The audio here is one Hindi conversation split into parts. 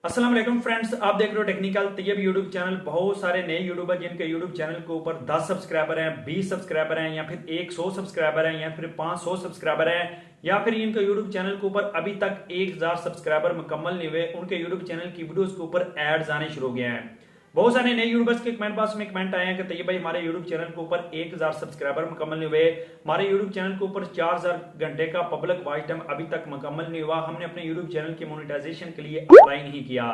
अस्सलाम वालेकुम फ्रेंड्स, आप देख रहे हो टेक्निकल तैयब यूट्यूब चैनल। बहुत सारे नए यूट्यूबर जिनके यूट्यूब चैनल के ऊपर 10 सब्सक्राइबर हैं, 20 सब्सक्राइबर हैं, या फिर 100 सब्सक्राइबर हैं, या फिर 500 सब्सक्राइबर हैं, या फिर इनके यूट्यूब चैनल के ऊपर अभी तक 1000 सब्सक्राइबर मुकम्मल नहीं हुए, उनके यूट्यूब चैनल की वीडियोस के ऊपर एड्स आने शुरू हो गए हैं। बहुत सारे नए यूट्यूबर्स के कमेंट बॉक्स में कमेंट आए हैं कि तैयब भाई हमारे यूट्यूब चैनल के ऊपर 1000 सब्सक्राइबर मुकम्मल नहीं हुए, हमारे यूट्यूब चैनल के ऊपर 4000 घंटे का पब्लिक वॉच टाइम अभी तक मुकम्मल नहीं हुआ, हमने अपने यूट्यूब चैनल की मोनेटाइजेशन के लिए अप्लाई नहीं किया,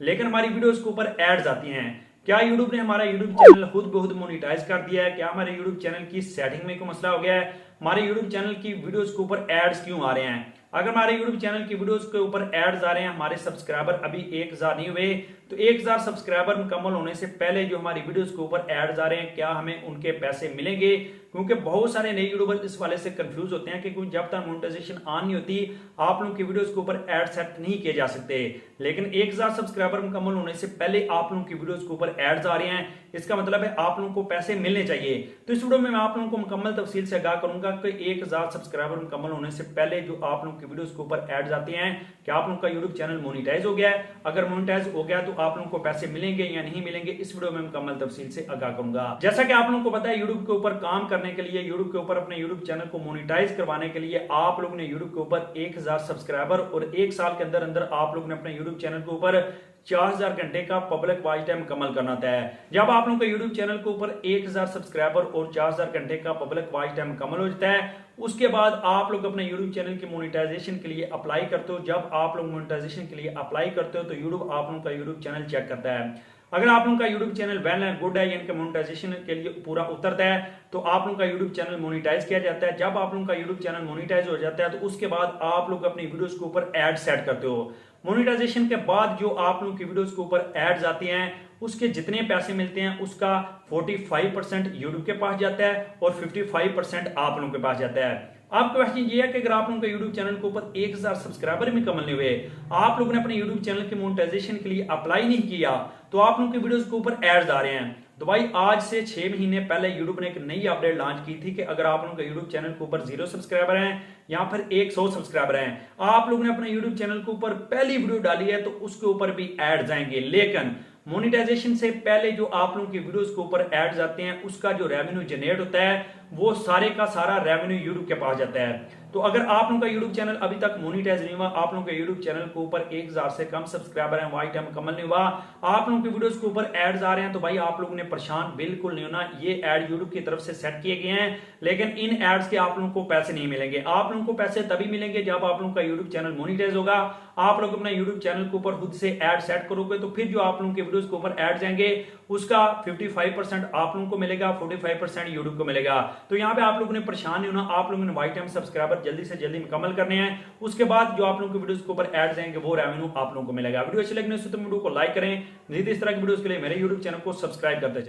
लेकिन हमारी वीडियोस के ऊपर एड्स आती हैं। क्या यूट्यूब ने हमारा यूट्यूब चैनल खुद बहुत मोनेटाइज कर दिया है? क्या हमारे यूट्यूब चैनल की सेटिंग में कोई मसला हो गया है? हमारे यूट्यूब चैनल की वीडियोस के ऊपर एड्स क्यों आ रहे हैं? अगर हमारे यूट्यूब चैनल की वीडियोस के ऊपर एड्स आ रहे हैं, हमारे सब्सक्राइबर अभी 1000 नहीं हुए, तो 1000 सब्सक्राइबर मुकम्मल होने से पहले जो हमारी वीडियोस के ऊपर एड्स आ रहे हैं, क्या हमें उनके पैसे मिलेंगे? क्योंकि बहुत सारे नए यूट्यूबर इस वाले से कंफ्यूज होते हैं कि जब तक मोनेटाइजेशन ऑन नहीं होती आप लोगों की वीडियोस के ऊपर एड सेट नहीं किए जा सकते। लेकिन 1000 सब्सक्राइबर मुकम्मल होने से पहले आप लोगों की वीडियोस के ऊपर एड्स आ रहे हैं, इसका मतलब है आप लोगों को पैसे मिलने चाहिए। तो इस वीडियो में मैं आप लोगों को मुकम्मल तफसील से आगाह करूंगा कि 1000 सब्सक्राइबर मुकम्मल होने से पहले जो आप लोगों की वीडियोस के ऊपर एड्स आती हैं, क्या आप लोगों का यूट्यूब चैनल मोनेटाइज हो गया है? अगर मोनेटाइज हो गया तो आप लोगों को पैसे मिलेंगे या नहीं मिलेंगे, इस वीडियो में मुकम्मल तफसील से आगाह करूंगा। जैसा कि आप लोगों को पता है, यूट्यूब के ऊपर काम करने के लिए, यूट्यूब के ऊपर अपने यूट्यूब चैनल को मोनेटाइज करवाने के लिए आप लोगों ने यूट्यूब के ऊपर 1000 सब्सक्राइबर और 1 साल के अंदर अंदर आप लोगों ने अपने यूट्यूब चैनल के ऊपर 4000 घंटे का पब्लिक वॉच टाइम मुकम्मल करना होता है। जब आप लोगों के यूट्यूब चैनल के ऊपर 1000 सब्सक्राइबर और 4000 घंटे का पब्लिक वॉच टाइम मुकम्मल हो जाता है, उसके बाद आप लोग अपने यूट्यूब चैनल की मोनेटाइजेशन के लिए अप्लाई करते हो। जब आप लोग मोनेटाइजेशन के लिए अप्लाई करते हो तो यूट्यूब आप लोगों का यूट्यूब चैनल चेक करता है। अगर आप लोगों का YouTube channel well and good है, यानी मोनेटाइजेशन के लिए पूरा उतरता है, तो आप लोगों का यूट्यूब चैनल मोनेटाइज किया जाता है। जब आप लोगों का यूट्यूब चैनल मोनेटाइज हो जाता है तो उसके बाद आप लोग अपनी वीडियोस के ऊपर एड सेट करते हो। मोनेटाइजेशन के बाद जो आप लोगों की वीडियोस के ऊपर एड्स आती हैं, उसके जितने पैसे मिलते हैं उसका 45% यूट्यूब के पास जाता है और 55% आप लोगों के पास जाता है। अब क्वेश्चन ये है कि अगर आप लोगों के यूट्यूब चैनल के ऊपर 1000 सब्सक्राइबर भी मुकम्मल नहीं हुए, आप लोगों ने अपने यूट्यूब चैनल की मोनेटाइजेशन के लिए अप्लाई नहीं किया, तो आप लोगों की वीडियोस के ऊपर एड्स आ रहे हैं। तो भाई आज से 6 महीने पहले यूट्यूब ने एक नई अपडेट लॉन्च की थी कि अगर आप लोगों के यूट्यूब चैनल के ऊपर 0 सब्सक्राइबर हैं या फिर 100 सब्सक्राइबर हैं, आप लोगों ने अपने यूट्यूब चैनल के ऊपर पहली वीडियो डाली है तो उसके ऊपर भी एड्स आएंगे। लेकिन मोनेटाइजेशन से पहले जो आप लोगों की वीडियोस के ऊपर एड्स आते हैं, उसका जो रेवेन्यू जनरेट होता है वो सारे का सारा रेवेन्यू यूट्यूब के पास जाता है। तो अगर आप लोगों का यूट्यूब चैनल अभी तक मोनेटाइज नहीं हुआ, आप लोगों के यूट्यूब चैनल के ऊपर 1000 से कम सब्सक्राइबर हैं, वॉच टाइम मुकम्मल नहीं हुआ, आप लोगों की वीडियोस के ऊपर एड्स आ रहे हैं, तो भाई आप लोगों ने परेशान बिल्कुल नहीं होना। ये एड यूट्यूब की तरफ से सेट किए गए हैं, लेकिन इन एड्स के आप लोगों को पैसे नहीं मिलेंगे। आप लोगों को पैसे तभी मिलेंगे जब आप लोगों का यूट्यूब चैनल मोनेटाइज होगा। आप लोग अपना यूट्यूब चैनल के ऊपर खुद से एड सेट करोगे तो फिर जो आप लोगों के वीडियोस के ऊपर एड्स आएंगे उसका 55% आप लोगों को मिलेगा, 45% यूट्यूब को मिलेगा। तो यहाँ पे आप लोगों ने परेशान नहीं होना। आप लोगों ने वॉच टाइम सब्सक्राइबर जल्दी से जल्दी मुकम्मल करने हैं, उसके बाद जो आप लोगों के वीडियोस के ऊपर एड्स आएंगे वो रेवेन्यू आप लोगों को मिलेगा। वीडियो अच्छी लगने से तुम वीडियो को लाइक करें, मज़ीद इस तरह की वीडियोस के लिए मेरे यूट्यूब चैनल को सब्सक्राइब करते